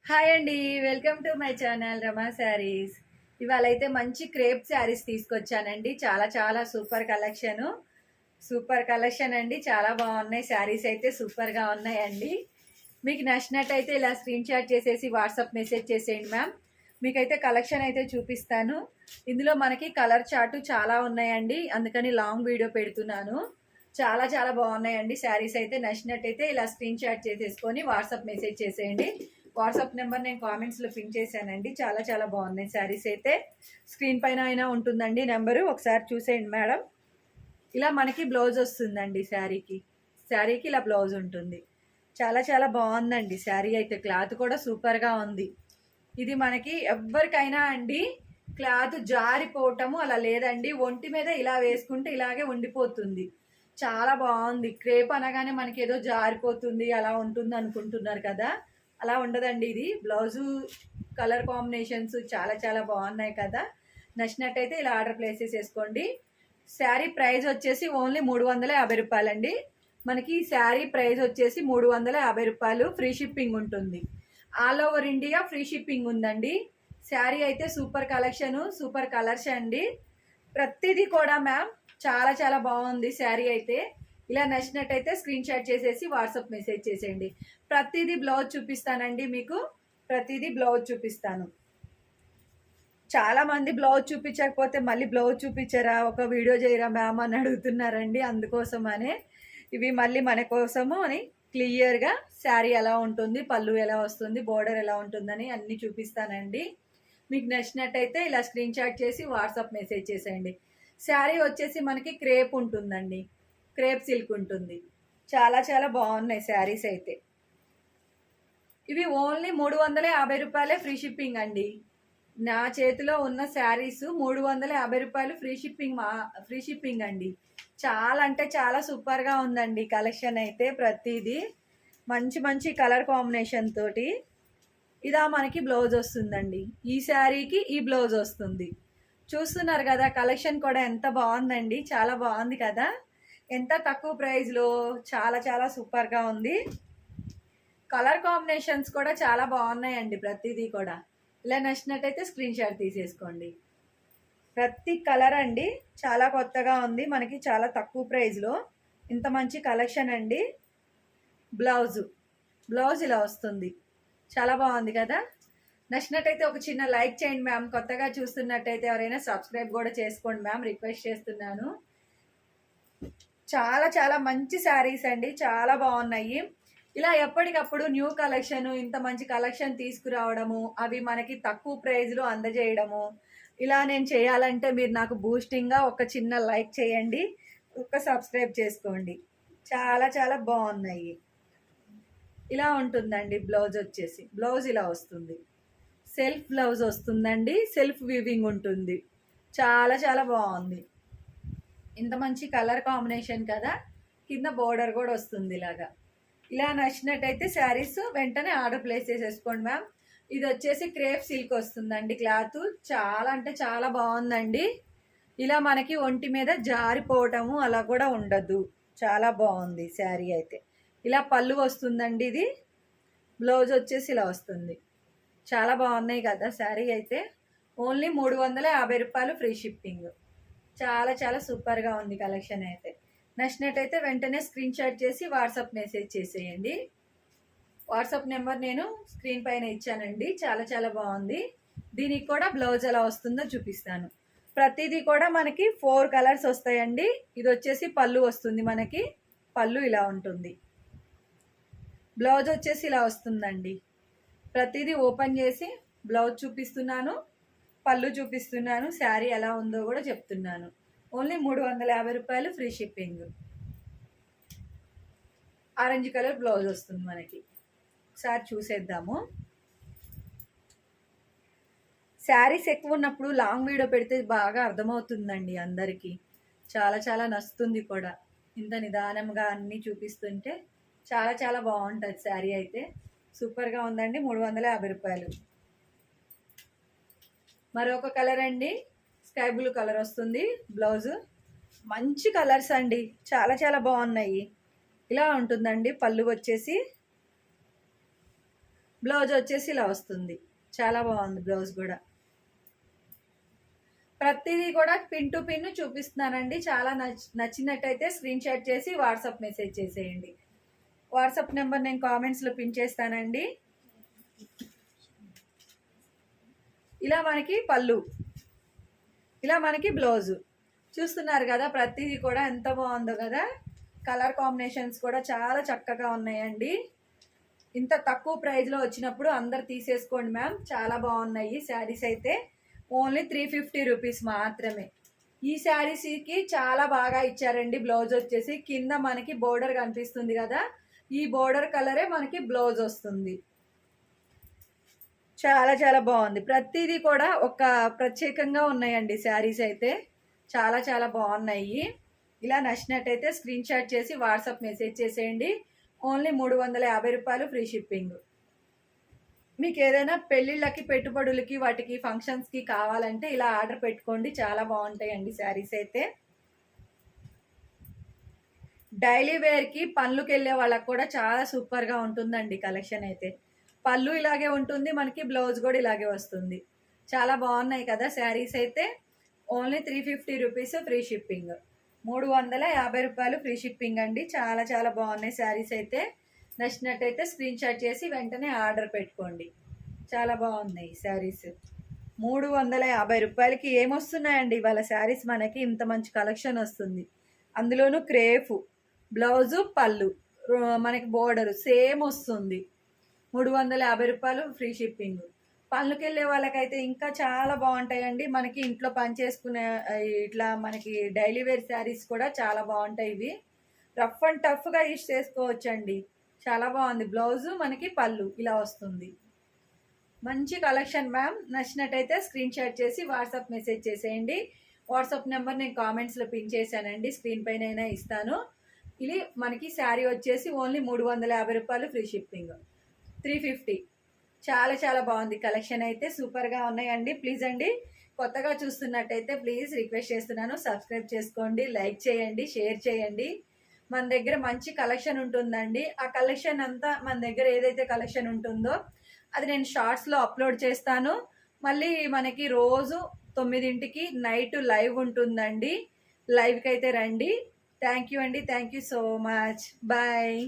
Hi అండి, welcome to my channel రమా శారీస్. ఇవాళ అయితే మంచి క్రేప్ శారీస్ తీసుకొచ్చానండి. చాలా చాలా సూపర్ కలెక్షన్ అండి. చాలా బాగున్నాయి శారీస్, అయితే సూపర్గా ఉన్నాయండి. మీకు నచ్చినట్టయితే ఇలా స్క్రీన్ షాట్ చేసేసి వాట్సాప్ మెసేజ్ చేసేయండి మ్యామ్. మీకైతే కలెక్షన్ అయితే చూపిస్తాను. ఇందులో మనకి కలర్ చార్టు చాలా ఉన్నాయండి, అందుకని లాంగ్ వీడియో పెడుతున్నాను. చాలా చాలా బాగున్నాయండి శారీస్. అయితే నచ్చినట్టయితే ఇలా స్క్రీన్ షాట్ చేసేసుకొని వాట్సాప్ మెసేజ్ చేసేయండి. వాట్సాప్ నెంబర్ నేను కామెంట్స్లో పిన్ చేశానండి. చాలా చాలా బాగున్నాయి శారీస్. అయితే స్క్రీన్ పైన అయినా ఉంటుందండి నెంబరు, ఒకసారి చూసేయండి మేడం. ఇలా మనకి బ్లౌజ్ వస్తుందండి శారీకి ఇలా బ్లౌజ్ ఉంటుంది. చాలా చాలా బాగుందండి శారీ అయితే. క్లాత్ కూడా సూపర్గా ఉంది. ఇది మనకి ఎవరికైనా అండి క్లాత్ జారిపోవటము అలా లేదండి. ఒంటి మీద ఇలా వేసుకుంటే ఇలాగే ఉండిపోతుంది. చాలా బాగుంది. క్రేప్ అనగానే మనకి ఏదో జారిపోతుంది అలా ఉంటుంది అనుకుంటున్నారు కదా, అలా ఉండదండి. ఇది బ్లౌజు కలర్ కాంబినేషన్స్ చాలా చాలా బాగున్నాయి కదా. నచ్చినట్టయితే ఇలా ఆర్డర్ ప్లేస్ చేసేసుకోండి. శారీ ప్రైస్ వచ్చేసి ఓన్లీ 350 రూపాయలండి. మనకి శారీ ప్రైస్ వచ్చేసి 350 రూపాయలు. ఫ్రీ షిప్పింగ్ ఉంటుంది. All over India free shipping ఉందండి. శారీ అయితే సూపర్ కలెక్షను, సూపర్ కలర్స్ అండి. ప్రతిదీ కూడా మ్యామ్ చాలా చాలా బాగుంది శారీ అయితే. ఇలా నచ్చినట్టయితే స్క్రీన్ షాట్ చేసేసి వాట్సాప్ మెసేజ్ చేసేయండి. ప్రతిదీ బ్లౌజ్ చూపిస్తానండి మీకు. ప్రతిదీ బ్లౌజ్ చూపిస్తాను. చాలా మంది బ్లౌజ్ చూపించకపోతే మళ్ళీ బ్లౌజ్ చూపించరా, ఒక వీడియో చేయరా మ్యామ్ అని అడుగుతున్నారండి. అందుకోసమనే ఇవి మళ్ళీ మన కోసము అని క్లియర్గా శారీ ఎలా ఉంటుంది, పళ్ళు ఎలా వస్తుంది, బోర్డర్ ఎలా ఉంటుందని అన్నీ చూపిస్తానండి. మీకు నచ్చినట్టయితే ఇలా స్క్రీన్ షాట్ చేసి వాట్సాప్ మెసేజ్ చేసేయండి. శారీ వచ్చేసి మనకి క్రేప్ ఉంటుందండి, క్రేప్ సిల్క్ ఉంటుంది. చాలా చాలా బాగున్నాయి శారీస్ అయితే. ఇవి ఓన్లీ 350 రూపాయలే ఫ్రీ షిప్పింగ్ అండి. నా చేతిలో ఉన్న శారీస్ 350 రూపాయలు ఫ్రీ షిప్పింగ్ అండి. చాలా అంటే చాలా సూపర్గా ఉందండి కలెక్షన్ అయితే. ప్రతిదీ మంచి మంచి కలర్ కాంబినేషన్ తోటి ఇదా మనకి బ్లౌజ్ వస్తుందండి. ఈ శారీకి ఈ బ్లౌజ్ వస్తుంది. చూస్తున్నారు కదా, కలెక్షన్ కూడా ఎంత బాగుందండి. చాలా బాగుంది కదా, ఎంత తక్కువ ప్రైస్లో. చాలా చాలా సూపర్గా ఉంది. కలర్ కాంబినేషన్స్ కూడా చాలా బాగున్నాయండి. ప్రతిదీ కూడా ఇలా నచ్చినట్టయితే స్క్రీన్ షాట్ తీసేసుకోండి. ప్రతి కలర్ అండి చాలా కొత్తగా ఉంది మనకి, చాలా తక్కువ ప్రైస్లో ఇంత మంచి కలెక్షన్ అండి. బ్లౌజ్ ఇలా వస్తుంది. చాలా బాగుంది కదా. నచ్చినట్టయితే ఒక చిన్న లైక్ చేయండి మ్యామ్. కొత్తగా చూస్తున్నట్టయితే ఎవరైనా సబ్స్క్రైబ్ కూడా చేసుకోండి మ్యామ్, రిక్వెస్ట్ చేస్తున్నాను. చాలా చాలా మంచి శారీస్ అండి, చాలా బాగున్నాయి. ఇలా ఎప్పటికప్పుడు న్యూ కలెక్షన్, ఇంత మంచి కలెక్షన్ తీసుకురావడము, అవి మనకి తక్కువ ప్రైజ్లో అందజేయడము, ఇలా నేను చేయాలంటే మీరు నాకు బూస్టింగ్గా ఒక చిన్న లైక్ చేయండి, ఒక సబ్స్క్రైబ్ చేసుకోండి. చాలా చాలా బాగున్నాయి. ఇలా ఉంటుందండి బ్లౌజ్ వచ్చేసి. బ్లౌజ్ ఇలా వస్తుంది. సెల్ఫ్ బ్లౌజ్ వస్తుందండి, సెల్ఫ్ వీవింగ్ ఉంటుంది. చాలా చాలా బాగుంది. ఇంత మంచి కలర్ కాంబినేషన్ కదా. కింద బోర్డర్ కూడా వస్తుంది ఇలాగా. ఇలా నచ్చినట్టయితే శారీస్ వెంటనే ఆర్డర్ ప్లేస్ చేసేసుకోండి మ్యామ్. ఇది వచ్చేసి క్రేప్ సిల్క్ వస్తుందండి. క్లాత్ చాలా అంటే చాలా బాగుందండి. ఇలా మనకి ఒంటి మీద జారిపోవటము అలా కూడా ఉండదు. చాలా బాగుంది శారీ అయితే. ఇలా పళ్ళు వస్తుందండి. ఇది బ్లౌజ్ వచ్చేసి ఇలా వస్తుంది. చాలా బాగున్నాయి కదా శారీ అయితే. ఓన్లీ 350 రూపాయలు ఫ్రీ షిప్పింగ్. చాలా చాలా సూపర్గా ఉంది కలెక్షన్ అయితే. నచ్చినట్టయితే వెంటనే స్క్రీన్ షాట్ చేసి వాట్సాప్ మెసేజ్ చేసేయండి. వాట్సాప్ నెంబర్ నేను స్క్రీన్ పైన ఇచ్చానండి. చాలా చాలా బాగుంది. దీనికి కూడా బ్లౌజ్ ఎలా వస్తుందో చూపిస్తాను. ప్రతిదీ కూడా మనకి 4 కలర్స్ వస్తాయండి. ఇది వచ్చేసి పళ్ళు వస్తుంది మనకి. పళ్ళు ఇలా ఉంటుంది. బ్లౌజ్ వచ్చేసి ఇలా వస్తుందండి. ప్రతిదీ ఓపెన్ చేసి బ్లౌజ్ చూపిస్తున్నాను, పళ్ళు చూపిస్తున్నాను, శారీ ఎలా ఉందో కూడా చెప్తున్నాను. ఓన్లీ 350 రూపాయలు free shipping. Orange colour blouse వస్తుంది మనకి. ఒకసారి చూసేద్దాము. శారీస్ ఎక్కువ ఉన్నప్పుడు లాంగ్ వీడియో పెడితే బాగా అర్థమవుతుందండి అందరికీ. చాలా చాలా నచ్చుతుంది కూడా. ఇంత నిదానంగా అన్నీ చూపిస్తుంటే చాలా చాలా బాగుంటుంది శారీ అయితే. సూపర్గా ఉందండి. 350 రూపాయలు. మరొక కలర్ అండి, స్కై బ్లూ కలర్ వస్తుంది బ్లౌజ్. మంచి కలర్స్ అండి, చాలా చాలా బాగున్నాయి. ఇలా ఉంటుందండి పళ్ళు వచ్చేసి. బ్లౌజ్ వచ్చేసి ఇలా వస్తుంది. చాలా బాగుంది బ్లౌజ్ కూడా. ప్రతిదీ కూడా పిన్ టు పిన్ చూపిస్తున్నానండి. చాలా నచ్చినట్టయితే స్క్రీన్ షాట్ చేసి వాట్సాప్ మెసేజ్ చేసేయండి. వాట్సాప్ నెంబర్ నేను కామెంట్స్లో పిన్ చేస్తానండి. ఇలా మనకి పళ్ళు, ఇలా మనకి బ్లౌజు చూస్తున్నారు కదా. ప్రతిదీ కూడా ఎంత బాగుందో కదా. కలర్ కాంబినేషన్స్ కూడా చాలా చక్కగా ఉన్నాయండి. ఇంత తక్కువ ప్రైస్లో వచ్చినప్పుడు అందరు తీసేసుకోండి మ్యామ్. చాలా బాగున్నాయి శారీస్ అయితే. ఓన్లీ 350 రూపీస్ మాత్రమే. ఈ శారీస్కి చాలా బాగా ఇచ్చారండి. బ్లౌజ్ వచ్చేసి కింద మనకి బోర్డర్ కనిపిస్తుంది కదా, ఈ బోర్డర్ కలరే మనకి బ్లౌజ్ వస్తుంది. చాలా చాలా బాగుంది. ప్రతిదీ కూడా ఒక ప్రత్యేకంగా ఉన్నాయండి శారీస్ అయితే. చాలా చాలా బాగున్నాయి. ఇలా నచ్చినట్టయితే స్క్రీన్ షాట్ చేసి వాట్సాప్ మెసేజ్ చేసేయండి. ఓన్లీ 350 రూపాయలు ఫ్రీ షిప్పింగ్. మీకు ఏదైనా పెళ్ళిళ్ళకి, పెట్టుబడులకి, వాటికి ఫంక్షన్స్కి కావాలంటే ఇలా ఆర్డర్ పెట్టుకోండి. చాలా బాగుంటాయండి శారీస్ అయితే. డైలీ వేర్కి పనులకు వెళ్ళే వాళ్ళకి కూడా చాలా సూపర్గా ఉంటుందండి కలెక్షన్ అయితే. పళ్ళు ఇలాగే ఉంటుంది, మనకి బ్లౌజ్ కూడా ఇలాగే వస్తుంది. చాలా బాగున్నాయి కదా శారీస్ అయితే. Only 350 rupees free shipping. 350 రూపాయలు ఫ్రీ షిప్పింగ్ అండి. చాలా చాలా బాగున్నాయి శారీస్ అయితే. నచ్చినట్టయితే స్క్రీన్ షాట్ చేసి వెంటనే ఆర్డర్ పెట్టుకోండి. చాలా బాగున్నాయి శారీస్. 350 రూపాయలకి ఏమొస్తున్నాయండి ఇవాళ శారీస్ మనకి. ఇంత మంచి కలెక్షన్ వస్తుంది. అందులోనూ క్రేఫ్ బ్లౌజు, పళ్ళు, మనకి బోర్డరు సేమ్ వస్తుంది. 350 రూపాయలు ఫ్రీ షిప్పింగ్. పళ్ళుకి వెళ్ళే వాళ్ళకైతే ఇంకా చాలా బాగుంటాయండి. మనకి ఇంట్లో పని చేసుకునే ఇట్లా మనకి డైలీ వేర్ శారీస్ కూడా చాలా బాగుంటాయి. ఇవి రఫ్ అండ్ టఫ్గా యూజ్ చేసుకోవచ్చండి. చాలా బాగుంది. బ్లౌజు మనకి పళ్ళు ఇలా వస్తుంది. మంచి కలెక్షన్ మ్యామ్. నచ్చినట్టయితే స్క్రీన్ షాట్ చేసి వాట్సాప్ మెసేజ్ చేసేయండి. వాట్సాప్ నెంబర్ నేను కామెంట్స్లో పిన్ చేశానండి, స్క్రీన్ పైన ఇస్తాను. ఇది మనకి శారీ వచ్చేసి ఓన్లీ 350 రూపాయలు ఫ్రీ షిప్పింగ్. 350. చాలా చాలా బాగుంది కలెక్షన్ అయితే. సూపర్గా ఉన్నాయండి. ప్లీజ్ అండి, కొత్తగా చూస్తున్నట్టయితే ప్లీజ్ రిక్వెస్ట్ చేస్తున్నాను, సబ్స్క్రైబ్ చేసుకోండి, లైక్ చేయండి, షేర్ చేయండి. మన దగ్గర మంచి కలెక్షన్ ఉంటుందండి. ఆ కలెక్షన్ అంతా మన దగ్గర ఏదైతే కలెక్షన్ ఉంటుందో అది నేను షార్ట్స్లో అప్లోడ్ చేస్తాను. మళ్ళీ మనకి రోజు 9ంటికి నైట్ లైవ్ ఉంటుందండి. లైవ్కి అయితే రండి. థ్యాంక్ యూ అండి. Thank you so much. Bye.